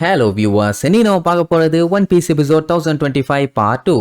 Hello viewers, இன்னைக்கு நம்ம பார்க்க போறது One Piece episode 1025 part 2.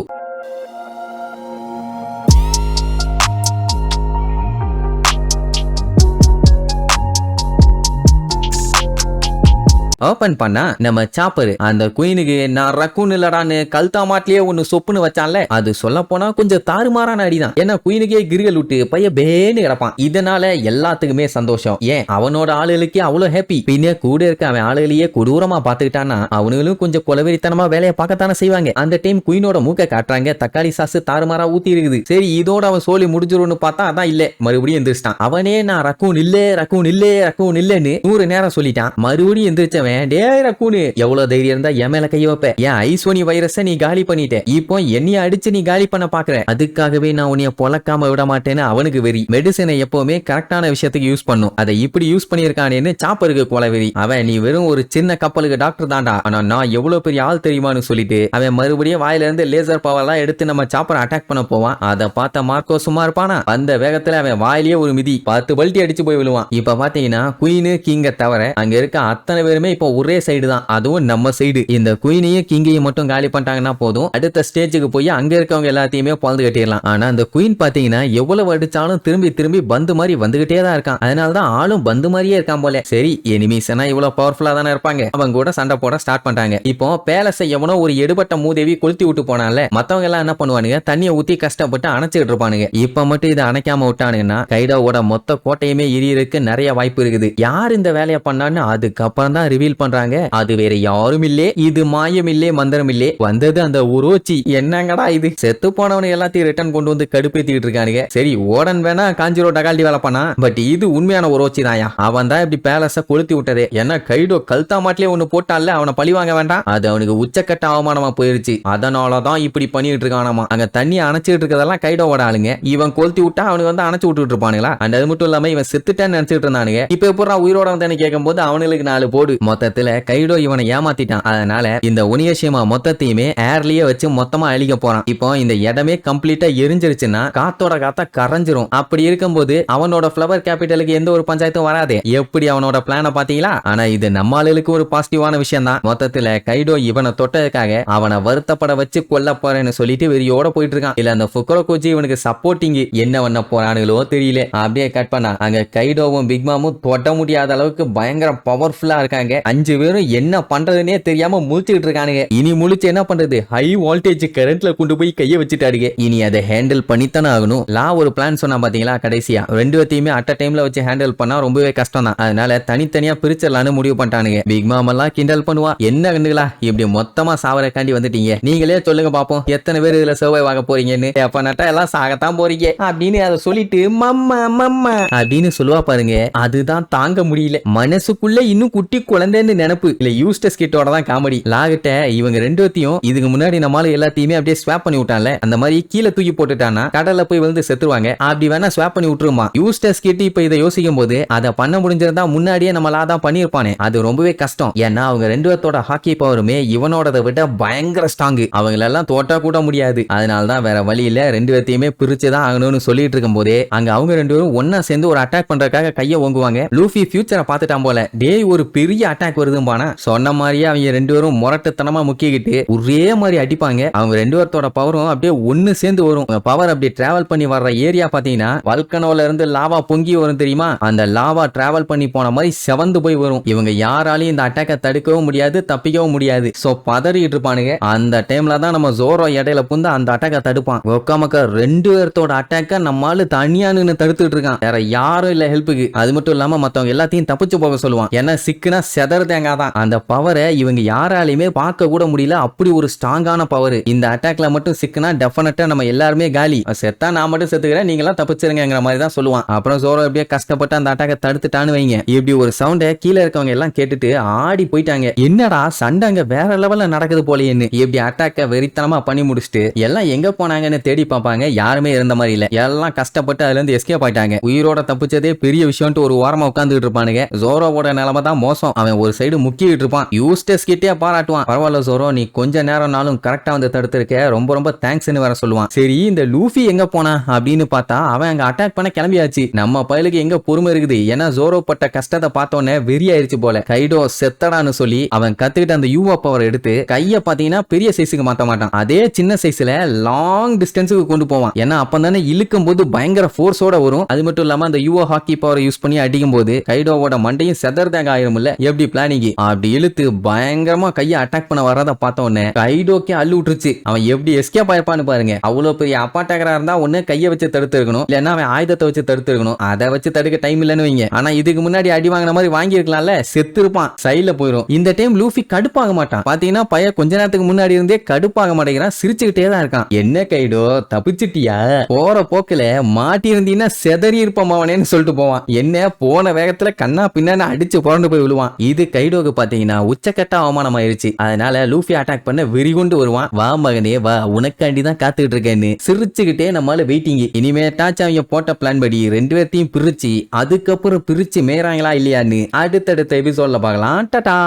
Open பண்ணா நம்ம சாப்பரு அந்த குயினுக்கு நான் ரக்கூன் இல்லடான்னு கல்தா மாட்டிலேயே ஒன்னு சொப்புன்னு வச்சான்ல, அது சொல்ல போனா கொஞ்சம் தாறுமாறான அடிதான். ஏன்னா குயினுக்கே கிரிகள் விட்டு பைய பேன்னு கிடப்பான். இதனால எல்லாத்துக்குமே சந்தோஷம். ஏன் அவனோட ஆளுகளுக்கே அவ்வளவு ஹாப்பி. பின்ன கூட இருக்க அவன் ஆளுகளையே கொடூரமா பாத்துக்கிட்டான்னா அவனுங்களும் கொஞ்சம் கொலவெறித்தனமா வேலையை பார்க்கத்தானே செய்வாங்க. அந்த டைம் குயினோட மூக்க காட்டுறாங்க, தக்காளி சாசு தாறுமாறா ஊத்தி இருக்குது. சரி இதோட அவன் சோழி முடிஞ்சிரும்னு பார்த்தா அதான் இல்ல, மறுபடியும் எந்திரிச்சிட்டான். அவனே நான் ரக்கூன் இல்லன்னு 100 நேரம் சொல்லிட்டான். மறுபடியும் எந்திரிச்சவன் எவ்வளவு தைரியம் இருந்தா என் மேல கைய வைப்ப? என் ஐசோனி வைரஸ நீ காலி பண்ணிட்ட, இப்போ என்னைய அடிச்சு நீ காலி பண்ண பாக்குற, அதுக்காகவே நான் உன்னைய பொழக்காம விட மாட்டேன்னு அவனுக்கு வெறி. மெடிசனை எப்பவுமே கரெக்டான விஷயத்துக்கு யூஸ் பண்ணும், அதை இப்படி யூஸ் பண்ணிருக்கானேன்னு சாப்பருக்கு கொலை வெறி. அவன் நீ வெறும் ஒரு சின்ன கப்பலுக்கு டாக்டர் தான்டா, ஆனா நான் எவ்வளவு பெரிய ஆள் தெரியுமான்னு சொல்லிட்டு அவன் மறுபடியும் வாயில இருந்து லேசர் பவர் எல்லாம் எடுத்து நம்ம சாப்பரை அட்டாக் பண்ண போவான். அதை பார்த்த மார்க்கோ சும்மா இருப்பானா? அந்த வேகத்துல அவன் வாயிலேயே ஒரு மிதி 10 பல்ட்டி அடிச்சு போய் விழுவான். இப்ப பாத்தீங்கன்னா குயினு கிங்க தவிர அங்க இருக்க அத்தனை பேருமே இப்போ ஒரே சைடு தான், அதுவும் நம்ம சைடு. இந்த குயினையும் கிங்கையும் மட்டும் காலி பண்ணிட்டாங்கன்னா போதும், அடுத்த ஸ்டேஜுக்கு போய் அங்க இருக்கவங்க எல்லாத்தையுமே பழந்து கட்டிடலாம். ஆனா அந்த குயின் பாத்தீங்கன்னா எவ்வளவு அடிச்சாலும் திரும்பி திரும்பி பந்து மாதிரி வந்துகிட்டே தான் இருக்கான். அதனாலதான் ஆளும் பந்து மாதிரியே இருக்கான் போல. சரி எனிமீஸ் இவ்வளவு பவர்ஃபுல்லா தானே இருப்பாங்க, அவங்க கூட சண்டை போட ஸ்டார்ட் பண்றாங்க. இப்போ பேலஸை எவனோ ஒரு எடுபட்ட மூதேவி கொளுத்தி விட்டு போனால, மத்தவங்க எல்லாம் என்ன பண்ணுவானுங்க, தண்ணியை ஊத்தி கஷ்டப்பட்டு அணைச்சிட்டு இருப்பானுங்க. இப்ப மட்டும் இதை அணைக்காம விட்டானுங்கன்னா கைடாவோட மொத்த கோட்டையுமே எரியறதுக்கு நிறைய வாய்ப்பு இருக்குது. யார் இந்த வேலையை பண்ணான்னு அதுக்கப்புறம் தான் ரிவீல் பண்றாங்க. அது வேற யாரும் இல்லே, இது மாயம் இல்லே மந்திரம் இல்லே, வந்தது அந்த உரோச்சி. என்னங்கடா இது, செத்து போனவனை எல்லாத்தையும் ரிட்டர்ன் கொண்டு வந்து கடுப்பேத்திட்டு இருக்கானுங்க. சரி ஓடன் வேணா காஞ்சிரோ டகால்டி வேலை பண்ணா, பட் இது உண்மையான உரோச்சி தாயா. அவன் தான் இப்படி பேலஸ கொளுத்தி விட்டதே. ஏன்னா கைடோ கல்தா மாட்டிலே ஒண்ணு போட்டால, அவனை பழி வாங்க வேண்டாம், அது அவனுக்கு உச்சக்கட்ட அவமானமா போயிருச்சு. அதனாலதான் இப்படி பண்ணிட்டு இருக்கானாமா. அங்க தண்ணி அணைச்சிட்டு இருக்கதெல்லாம் கைடோவோட ஆளுங்க. இவன் கொளுத்தி விட்டா அவனுக்கு வந்து அணைச்சு விட்டுட்டு இருப்பானுங்களா? அண்ட் அது மட்டும் இல்லாம இவன் செத்துட்டான்னு நினைச்சிட்டு இருந்தானுங்க. இப்ப எப்பறம் உயிரோட வந்து கேட்கும் போது அவனுக்கு 4 போடு. மொத்தத்துல கைடோ இவனை ஏமாத்திட்டான். அதனால இந்த ஒனியஷிமா மொத்தத்தையுமே ஏர்லயே வச்சு மொத்தமா அழிக்க போறான். இப்போ இந்த இடமே கம்ப்ளீட்டா எரிஞ்சிருச்சுன்னா காத்தோட காத்தா கரைஞ்சிரும். அப்படி இருக்கும்போது அவனோட ஃப்ளவர் கேபிட்டலுக்கு எந்த ஒரு பஞ்சாயத்தும் வராது. எப்படி அவனோட பிளான பாத்தீங்களா? ஆனா இது நம்ம ஆளுக்கு ஒரு பாசிட்டிவான விஷயம் தான். மொத்தத்துல கைடோ இவனை தொட்டதுக்காக அவனை வருத்தப்பட வச்சு கொல்ல போறேன்னு சொல்லிட்டு வெறியோட போயிட்டு இருக்கான். இல்ல அந்த ஃபுக்குரோகோஜி இவனுக்கு சப்போர்ட்டிங் என்ன பண்ண போறானுங்களோ தெரியல. அப்படியே கட் பண்ணா அங்க கைடோவும் பிக்மாமும் தொட்ட முடியாத அளவுக்கு பயங்கர பவர்ஃபுல்லா இருக்காங்க. 5 பேரும் என்ன பண்றதுன்னே தெரியாம முழிச்சிட்டு இருக்கானுங்க. இனி முழிச்சு என்ன பண்றது, ஹை வோல்டேஜ் கரண்ட்ல கொண்டு போய் கைய வச்சுட்டாருங்க. இனி அதை ஹேண்டில் பண்ணித்தானே ஆகணும். ஒரு பிளான் சொன்னா பாத்தீங்களா, கடைசியா 2 பேத்தையுமே அட் டைம்ல வச்சு ஹேண்டில் பண்ணா ரொம்பவே கஷ்டம் தான். அதனால தனித்தனியா பிரிச்சிடலான்னு முடிவு பண்ணிட்டானுங்க. பிக் மாம் எல்லாம் கிண்டல் பண்ணுவா, என்ன கண்டுகளா இப்படி மொத்தமா சாவரக்காண்டி வந்துட்டீங்க, நீங்களே சொல்லுங்க பாப்போம் எத்தனை பேர் இதுல சர்வைவ் ஆக போறீங்கன்னு. எப்ப நட்டா எல்லாம் சாகத்தான் போறீங்க அப்படின்னு அதை சொல்லிட்டு மம்மா மம்மா அப்படின்னு சொல்லுவா பாருங்க. அதுதான் தாங்க முடியல. மனசுக்குள்ள இன்னும் குட்டி குழந்தைன்னு நினைப்பு இல்ல. யூஸ்டஸ் கிட்டோட தான் காமெடி. லாகிட்ட இவங்க 2 பேத்தையும் இதுக்கு முன்னாடி நம்மால எல்லாத்தையுமே அப்படியே ஸ்வாப் பண்ணி விட்டான்ல, அந்த மாதிரி கீழே தூக்கி போட்டுட்டானா கடல்ல போய் வந்து செத்துருவாங்க. அப்படி வேணா ஸ்வாப் பண்ணி விட்டுருமா. யூஸ்டஸ் கிட்ட இப்ப இதை யோசிக்கும் போது அதை பண்ண முடிஞ்சிருந்தா முன்னாடியே நம்மளா தான் பண்ணிருப்பானே. அது ரொம்பவே கஷ்டம். ஏன்னா அவங்க 2 பேத்தோட ஹாக்கி பவருமே இவனோட விட பயங்கர ஸ்ட்ராங். அவங்களெல்லாம் தோட்டா கூட முடியாது. அதனாலதான் வேற வழியில 2 பேத்தையுமே பிரிச்சுதான் ஆகணும்னு சொல்லிட்டு இருக்கும் போதே அங்க அவங்க 2 பேரும் ஒன்னா சேர்ந்து ஒரு அட்டாக் பண்றதுக்காக கைய ஓங்குவாங்க. லூஃபி ஃபியூச்சரை பார்த்துட்டான் போல, டேய் ஒரு பெரிய அட்டாக் வருதும்பானா. சொன்ன மாதிரியே அவங்க 2 பேரும் முரட்டுத்தனமா முக்கிக்கிட்டு ஒரே மாதிரி அடிப்பாங்க. அவங்க 2 பேர்த்தோட பவரும் அப்படியே ஒன்னு சேர்ந்து வரும். பவர் அப்படி டிராவல் பண்ணி வர்ற ஏரியா பாத்தீங்கன்னா வல்கனோல இருந்து லாவா பொங்கி வரும் தெரியுமா, அந்த லாவா டிராவல் பண்ணி போன மாதிரி செவந்து போய் வரும். இவங்க யாராலையும் இந்த அட்டாக்கை தடுக்கவும் முடியாது, தப்பிக்கவும் முடியாது. சோ பதறிட்டு இருப்பானுங்க. அந்த டைம்ல தான் நம்ம ஜோரோ இடையில புந்து அந்த அட்டாக்கை தடுப்பான். ஒக்காமக்க 2 பேர்த்தோட அட்டாக்க நம்மால தனியா நின்னு தடுத்துட்டு இருக்கான். வேற யாரும் இல்ல ஹெல்ப்புக்கு. அது மட்டும் இல்லாம மத்தவங்க எல்லாத்தையும் தப்பிச்சு போக சொல்லுவான். ஏன்னா சிக்குனா செதறு தேங்காதான். அந்த பவரை இவங்க யாராலையுமே பார்க்க கூட முடியல. அப்படி ஒரு ஸ்ட்ராங்கான பவர். இந்த அட்டாக்ல மட்டும் சிக்குனா டெஃபினட்டா நம்ம எல்லாருமே காலி. செத்தா நான் மட்டும் செத்துக்கிறேன், நீங்க எல்லாம் தப்பிச்சிருங்கிற மாதிரி தான் சொல்லுவான். அப்புறம் ஜோரோ எப்படியே கஷ்டப்பட்டு அந்த அட்டாக்கை தடுத்துட்டான்னு வைங்க. இப்படி ஒரு சவுண்டை கீழே இருக்கவங்க எல்லாம் கேட்டுட்டு ஆடி போயிட்டாங்க. என்னடா சண்டை அங்க வேற லெவல்ல நடக்குது போலேன்னு. இப்படி அட்டாக்க வெறித்தனமா பண்ணி முடிச்சுட்டு எல்லாம் எங்க போனாங்கன்னு தேடி பார்ப்பாங்க. யாருமே இருந்த மாதிரி இல்ல. எல்லாம் கஷ்டப்பட்டு அதுல இருந்து எஸ்கேப் ஆயிட்டாங்க. உயிரோட தப்பிச்சதே பெரிய விஷயம்ட்டு ஒரு ஓரமா உட்கார்ந்துட்டு இருப்பானுங்க. ஜோரோவோட நிலைமை தான் மோசம். அவன் ஒரு சைடு முக்கிட்டு இருப்பான். யூஸ்டஸ் கிட்டே பாராட்டுவான். பரவாயில்ல ஜோரோ, நீ கொஞ்ச நேரம்னாலும் கரெக்டா வந்து தடுத்திருக்க, ரொம்ப ரொம்ப தேங்க்ஸ்னு வேற சொல்லுவான். சரி இந்த லூஃபி எங்க போனா அப்படின்னு பார்த்தா அவன் அங்க அட்டாக் பண்ண கிளம்பியாச்சு. நம்ம பயலுக்கு எங்க பொறுமை இருக்குது, ஏன்னா ஜோரோ பட்ட கஷ்டத்தை பார்த்தோன்னே வெறியாயிருச்சு போல. கைடோ செத்தடான்னு சொல்லி அவன் கத்துக்கிட்ட அந்த யூவா பவர் எடுத்து கைய பாத்தீங்கன்னா பெரிய சைஸுக்கு மாத்த மாட்டான், அதே சின்ன சைஸ்ல லாங் டிஸ்டன்ஸுக்கு கொண்டு போவான். ஏன்னா அப்பதானே இழுக்கும் போது பயங்கர ஃபோர்ஸோட வரும். அது மட்டும் இல்லாம அந்த யூவா ஹாக்கி பவர் யூஸ் பண்ணி அடிக்கும் போது கைடோவோட மண்டையும் செதறதாங்க ஆயிரும்ல. எப்படி பிளானிங் அப்படி இழுத்து பயங்கரமா கையை அட்டாக் பண்ண வரத பார்த்த உடனே கைடோக்கே அள்ளு விட்டுருச்சு. அவன் எப்படி எஸ்கேப் ஆயிருப்பான்னு பாருங்க. அவ்வளவு பெரிய அப்பாட்டகரா இருந்தா ஒண்ணு கையை வச்சு தடுத்து இருக்கணும், இல்லன்னா அவன் ஆயுதத்தை வச்சு தடுத்து இருக்கணும். அதை வச்சு தடுக்க டைம் இல்லன்னு வைங்க. ஆனா இதுக்கு முன்னாடி அடி வாங்கின மாதிரி வாங்கி இருக்கலாம்ல, செத்து இருப்பான், சைட்ல போயிடும். இந்த டைம் லூஃபி கடுப்பாக மாட்டான். பாத்தீங்கன்னா பையன் கொஞ்ச நேரத்துக்கு முன்னாடி இருந்தே கடுப்பாக மாட்டேங்கிறான், சிரிச்சுக்கிட்டே தான் இருக்கான். என்ன கைடோ தப்பிச்சிட்டியா, போற போக்குல மாட்டி இருந்தீங்கன்னா செதறி இருப்பான் அவனேன்னு சொல்லிட்டு போவான். என்ன போன வேகத்துல கண்ணா பின்னாடி அடிச்சு புரண்டு போய் விழுவான். இது கைடோக்கு பாத்தீங்கன்னா உச்சக்கட்ட அவமானம் ஆயிருச்சு. அதனால லூஃபி அட்டாக் பண்ண வெறிகொண்டு வருவான். வா மகனே வா, உனக்காண்டி தான் காத்துக்கிட்டு இருக்கேன்னு சிரிச்சுக்கிட்டே நம்மளால வெயிட்டிங். இனிமே டாச் அவங்க போட்ட பிளான் படி ரெண்டு பேர்த்தையும் பிரிச்சு அதுக்கப்புறம் பிரிச்சு மேறாங்களா இல்லையான்னு அடுத்தடுத்த எபிசோட்ல பார்க்கலாம். டாடா.